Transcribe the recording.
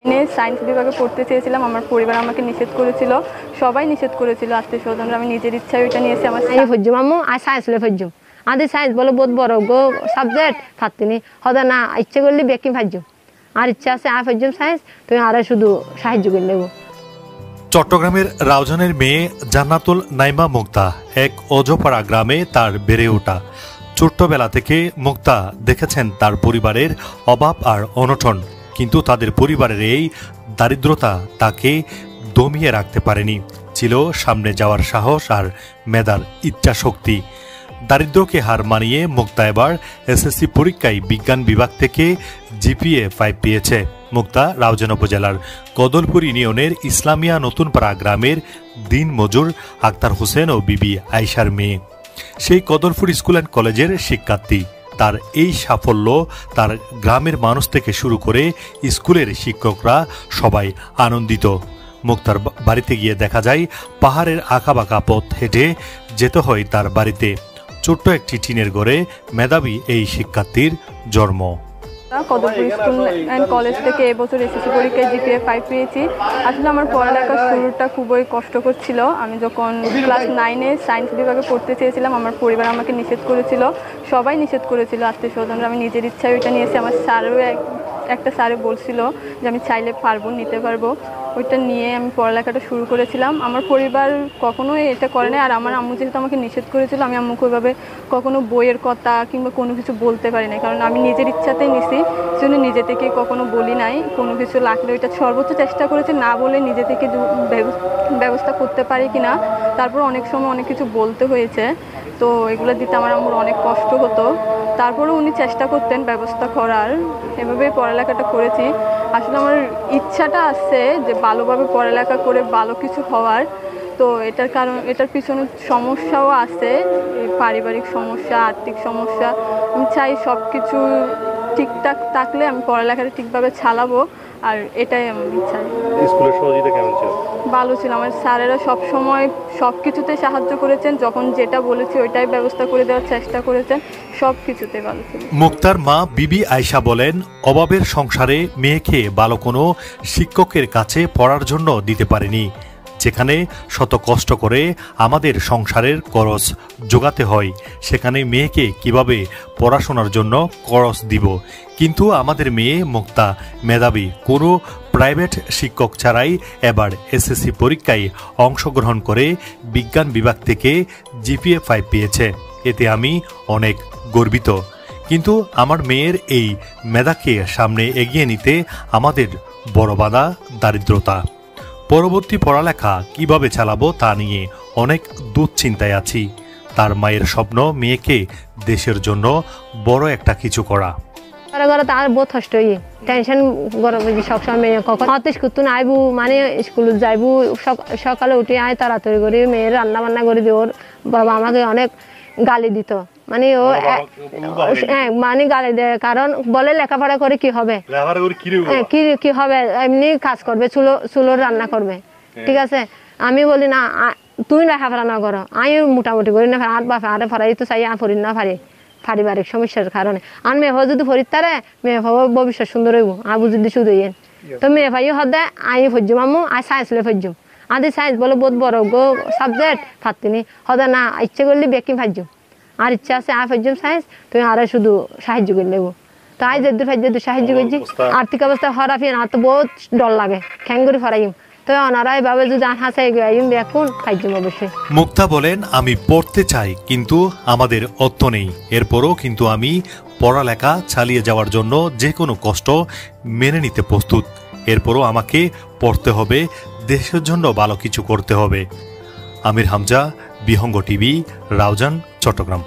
Science বিভাগে পড়তে চেয়েছিলাম, আমার পরিবার আমাকে নিষেধ করেছিল, সবাই নিষেধ করেছিল, আত্মীয় স্বজনরা। আমি নিজের ইচ্ছায় ওইটা নিয়েছি। আমার ফজ্জুম আম্মু আর সায়েন্স লে ফজ্জুম আদি সায়েন্স বলে বহুত বড় গো সাবজেক্ট ফাতিনি হদা না ইচ্ছে করলে বেকি ফাজ্জুম আর ইচ্ছা আছে আর ফজ্জুম সায়েন্স তুমি আর শুধু সাহায্য করলে। চট্টগ্রামের রাউজানের মেয়ে জান্নাতুল নাইমা মুক্তা এক অজপাড়া গ্রামে তার বেড়ে ওঠা। ছোট্টবেলা থেকে মুক্তা দেখেছেন তার পরিবারের অভাব আর অনটন, কিন্তু তাদের পরিবারের এই দারিদ্রতা তাকে দমিয়ে রাখতে পারেনি। ছিল সামনে যাওয়ার সাহস আর মেধার ইচ্ছা শক্তি। দারিদ্রকে হার মানিয়ে মুক্তা এবার এসএসসি পরীক্ষায় বিজ্ঞান বিভাগ থেকে জিপিএ 5 পেয়েছে। মুক্তা রাউজান উপজেলার কদলপুর ইউনিয়নের ইসলামিয়া নতুনপাড়া গ্রামের দিন মজুর আক্তার হোসেন ও বিবি আয়েশার মেয়ে। সেই কদলপুর স্কুল অ্যান্ড কলেজের শিক্ষার্থী। তার এই সাফল্য তার গ্রামের মানুষ থেকে শুরু করে স্কুলের শিক্ষকরা সবাই আনন্দিত। মুক্তার বাড়িতে গিয়ে দেখা যায় পাহাড়ের আঁকাবাঁকা পথ হেঁটে যেতে হয় তার বাড়িতে। ছোট্ট একটি টিনের ঘরে মেধাবী এই শিক্ষার্থীর জন্ম। কদলপুর স্কুল অ্যান্ড কলেজ থেকে এবছর এসএসসি পরীক্ষায় জিপিএ 5 পেয়েছি। আসলে আমার পড়ালেখার শুরুটা খুবই কষ্টকর ছিল। আমি যখন ক্লাস 9-এ সায়েন্স বিভাগে পড়তে চেয়েছিলাম, আমার পরিবার আমাকে নিষেধ করেছিল, সবাই নিষেধ করেছিল, আত্মীয় স্বজনরা। আমি নিজের ইচ্ছায় ওইটা নিয়েছি। আমার একটা স্যারে বলছিল যে আমি চাইলে পারবো, নিতে পারবো। ওইটা নিয়ে আমি পড়ালেখাটা শুরু করেছিলাম। আমার পরিবার কখনোই এটা করে না, আর আমার আম্মু যেহেতু আমাকে নিষেধ করেছিল, আমি আম্মুকে ওইভাবে কখনো বইয়ের কথা কিংবা কোনো কিছু বলতে পারি না, কারণ আমি নিজের ইচ্ছাতেই নিছি। সেজন্য নিজে থেকে কখনো বলি নাই। কোনো কিছু লাগলে ওইটা সর্বোচ্চ চেষ্টা করেছি না বলে নিজে থেকে ব্যবস্থা করতে পারি কি না। তারপর অনেক সময় অনেক কিছু বলতে হয়েছে, তো এগুলো দিতে আমার আম্মুর অনেক কষ্ট হতো। তারপরেও উনি চেষ্টা করতেন ব্যবস্থা করার। এভাবে পড়ালেখাটা করেছি। আসলে আমার ইচ্ছাটা আছে যে ভালোভাবে পড়ালেখা করে ভালো কিছু হওয়ার। তো এটার পিছনে সমস্যাও আছে, পারিবারিক সমস্যা, আর্থিক সমস্যা। আমি চাই সব কিছু ঠিকঠাক থাকলে আমি পড়ালেখাটা ঠিকভাবে চালাবো, আর এটাই আমি চাই। স্কুলের সহযোগিতা কেমন ছিল? ভালো ছিল। আমার স্যারেরা সবসময় সব কিছুতে সাহায্য করেছেন, যখন যেটা বলেছি ওইটাই ব্যবস্থা করে দেওয়ার চেষ্টা করেছেন, সব কিছুতে ভালো ছিল। মুক্তার মা বিবি আয়েশা বলেন, অভাবের সংসারে মেয়েকে ভালো কোনো শিক্ষকের কাছে পড়ার জন্য দিতে পারেনি, যেখানে শত কষ্ট করে আমাদের সংসারের খরচ জোগাতে হয়, সেখানে মেয়েকে কিভাবে পড়াশোনার জন্য খরচ দিব। কিন্তু আমাদের মেয়ে মুক্তা মেধাবী, কোনো প্রাইভেট শিক্ষক ছাড়াই এবার এসএসসি পরীক্ষায় অংশগ্রহণ করে বিজ্ঞান বিভাগ থেকে জিপিএ 5 পেয়েছে। এতে আমি অনেক গর্বিত। কিন্তু আমার মেয়ের এই মেধাকে সামনে এগিয়ে নিতে আমাদের বড় বাধা দারিদ্রতা। পরবর্তী পড়ালেখা কিভাবে চালাবো তা নিয়ে অনেক দুশ্চিন্তায় আছি। তার মায়ের স্বপ্ন মেয়েকে দেশের জন্য বড় একটা কিছু করা। তার বহুত কষ্ট টেনশন সবসময় মেয়ে কখন স্কুল আইবু, মানে স্কুল যাইবু, সকালে উঠে আয় তাড়াতাড়ি করে মেয়ের রান্না বান্না করে দিয়ে। ওর বাবা আমাকে অনেক গালি দিত, মানে ও মানে গালি দেয়, কারণ বলে লেখাপড়া করে কি হবে, কি হবে, এমনি কাজ করবে, চুলোর রান্না করবে, ঠিক আছে। আমি বলি না, তুই লেখাপড়া না করো, আমি মোটামুটি করি না, আর বাপে আরে ফরাই তো চাই, ফরি না পারি পারিবারিক সমস্যার কারণে। আর মেয়ে ভাই যদি ফরিত তারে মেয়ে ভাই ভবিষ্যৎ সুন্দর হইব, আবু যদি শুধু তো মেয়ে ভাইও হদে আমি ফজ্জুম আম্মু আর সায়েন্স লে ফজ্জুম আদি সায়েন্স বলে বহুত বড় গো সাবজেক্ট ফাতিনি হদে না ইচ্ছে করলে বেকি ফাজ্জুম আর ইচ্ছা আছে আর ফজ্জুম সায়েন্স তুমি আর শুধু সাহায্য করে নেবো। তো আই যেদুর ফাইজেদু সাহায্য করছি। আর্থিক অবস্থা খারাপ আর তো বহুত ডর লাগে, খ্যাঙ্গুরি ফরাইম। তো ওনারাই ভাবে যদি হাসাই গাইম দেখুন ফাইজুম অবশ্যই। মুক্তা বলেন, আমি পড়তে চাই কিন্তু আমাদের অর্থ নেই। এরপরও কিন্তু আমি পড়ালেখা চালিয়ে যাওয়ার জন্য যে কোনো কষ্ট মেনে নিতে প্রস্তুত। এরপরও আমাকে পড়তে হবে, দেশের জন্য ভালো কিছু করতে হবে। আমির হামজা, বিহঙ্গ টিভি, রাউজান, চট্টগ্রাম।